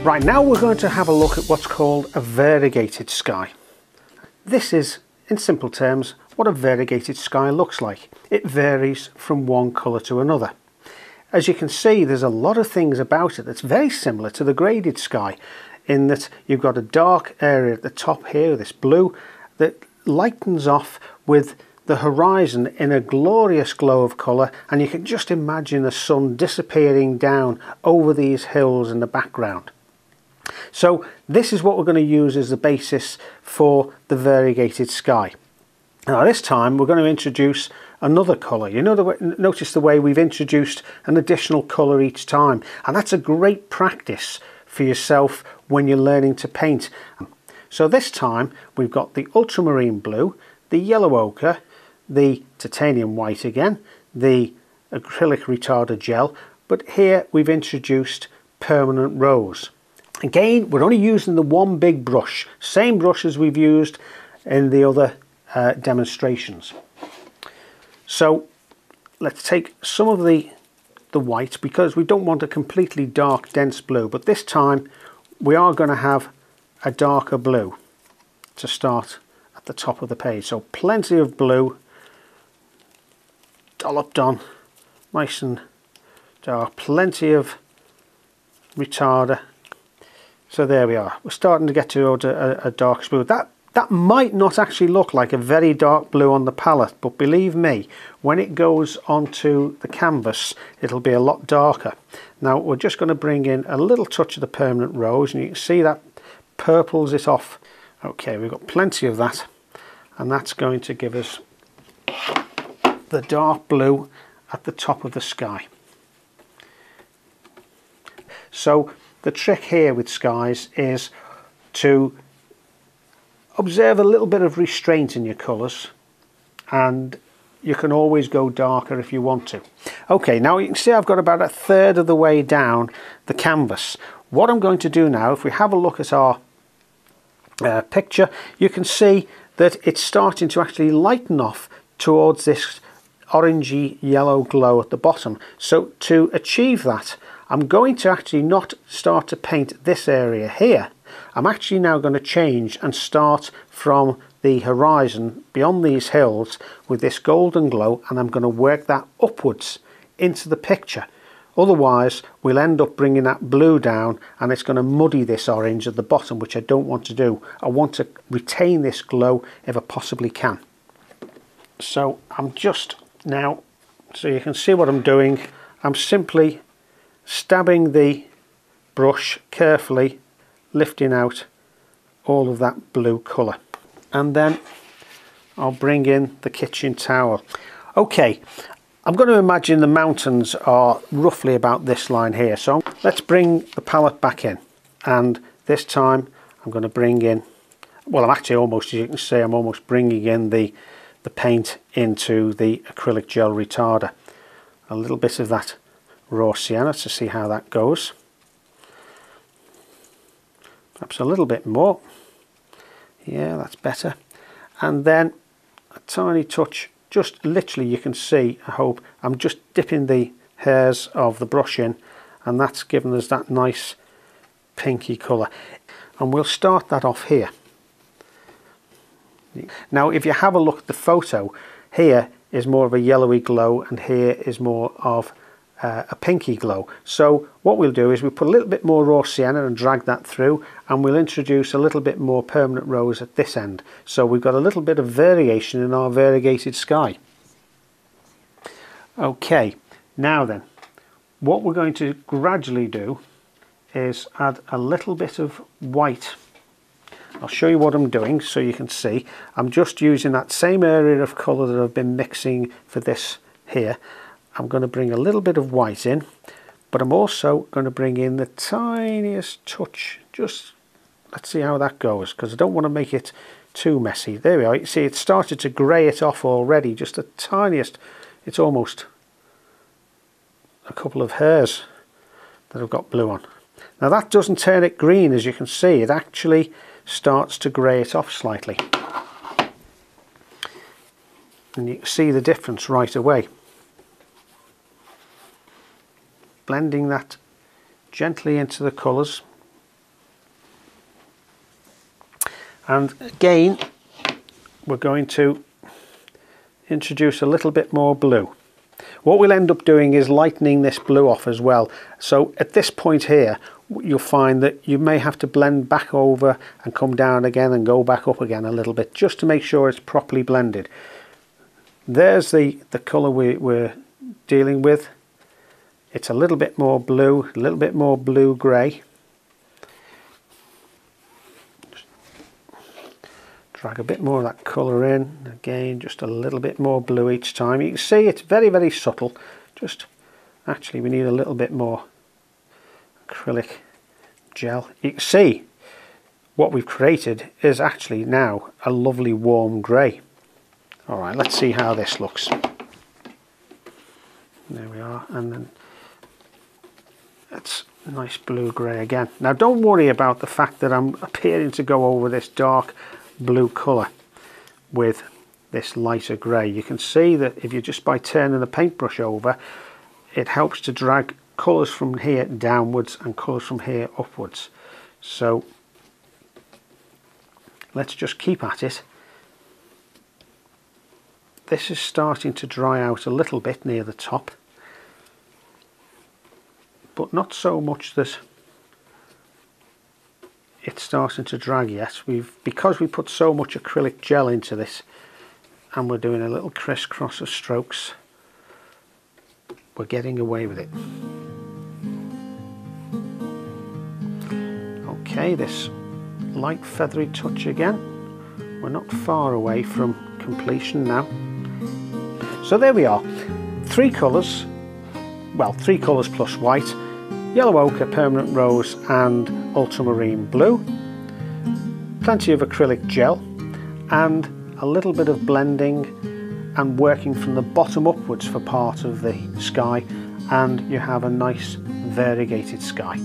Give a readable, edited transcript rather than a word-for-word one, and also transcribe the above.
Right, now we're going to have a look at what's called a variegated sky. This is, in simple terms, what a variegated sky looks like. It varies from one colour to another. As you can see, there's a lot of things about it that's very similar to the graded sky, in that you've got a dark area at the top here, this blue, that lightens off with the horizon in a glorious glow of colour, and you can just imagine the sun disappearing down over these hills in the background. So this is what we're going to use as the basis for the variegated sky. Now this time we're going to introduce another colour. You know, notice the way we've introduced an additional colour each time, and that's a great practice for yourself when you're learning to paint. So this time we've got the ultramarine blue, the yellow ochre, the titanium white again, the acrylic retarder gel, but here we've introduced permanent rose. Again, we're only using the one big brush, same brush as we've used in the other demonstrations. So let's take some of the white, because we don't want a completely dark dense blue, but this time we are going to have a darker blue to start at the top of the page. So plenty of blue dolloped on, nice and dark, plenty of retarder. So there we are, we're starting to get towards a dark blue. That might not actually look like a very dark blue on the palette, but believe me, when it goes onto the canvas, it'll be a lot darker. Now we're just going to bring in a little touch of the permanent rose, and you can see that purples it off. Okay, we've got plenty of that, and that's going to give us the dark blue at the top of the sky. So the trick here with skies is to observe a little bit of restraint in your colours, and you can always go darker if you want to. Okay, now you can see I've got about a third of the way down the canvas. What I'm going to do now, if we have a look at our picture, you can see that it's starting to actually lighten off towards this orangey yellow glow at the bottom. So to achieve that, I'm going to actually not start to paint this area here. I'm actually now going to change and start from the horizon beyond these hills with this golden glow, and I'm going to work that upwards into the picture. Otherwise we'll end up bringing that blue down, and it's going to muddy this orange at the bottom, which I don't want to do. I want to retain this glow if I possibly can. So I'm just now, so you can see what I'm doing, I'm simply stabbing the brush carefully, lifting out all of that blue colour, and then I'll bring in the kitchen towel. Okay, I'm going to imagine the mountains are roughly about this line here, so let's bring the palette back in, and this time I'm going to bring in, well, I'm actually almost, as you can see, I'm almost bringing in the paint into the acrylic gel retarder. A little bit of that raw sienna to see how that goes. Perhaps a little bit more. Yeah, that's better. And then a tiny touch, just literally, you can see, I hope, I'm just dipping the hairs of the brush in, and that's given us that nice pinky colour. And we'll start that off here. Now if you have a look at the photo, here is more of a yellowy glow, and here is more of a pinky glow. So what we'll do is we'll put a little bit more raw sienna and drag that through, and we'll introduce a little bit more permanent rose at this end. So we've got a little bit of variation in our variegated sky. Okay, now then, what we're going to gradually do is add a little bit of white. I'll show you what I'm doing so you can see. I'm just using that same area of colour that I've been mixing for this here. I'm going to bring a little bit of white in, but I'm also going to bring in the tiniest touch. Just let's see how that goes, because I don't want to make it too messy. There we are. You see it started to grey it off already, just the tiniest. It's almost a couple of hairs that I've got blue on. Now that doesn't turn it green, as you can see. It actually starts to grey it off slightly, and you can see the difference right away. Blending that gently into the colours, And again, we're going to introduce a little bit more blue. What we'll end up doing is lightening this blue off as well. So at this point here, you'll find that you may have to blend back over and come down again and go back up again a little bit, just to make sure it's properly blended. There's the colour we're dealing with. It's a little bit more blue, a little bit more blue-grey. Drag a bit more of that colour in. Again, just a little bit more blue each time. You can see it's very, very subtle. Just actually, we need a little bit more acrylic gel. You can see what we've created is actually now a lovely warm grey. All right, let's see how this looks. There we are, and then that's nice blue-grey again. Now, don't worry about the fact that I'm appearing to go over this dark blue colour with this lighter grey. You can see that if you just by turning the paintbrush over, it helps to drag colours from here downwards and colours from here upwards. So let's just keep at it. This is starting to dry out a little bit near the top, but not so much that it's starting to drag yet. Because we put so much acrylic gel into this and we're doing a little crisscross of strokes, we're getting away with it. Okay, this light feathery touch again. We're not far away from completion now. So there we are, 3 colours, well, 3 colours plus white: yellow ochre, permanent rose and ultramarine blue. Plenty of acrylic gel and a little bit of blending and working from the bottom upwards for part of the sky, and you have a nice variegated sky.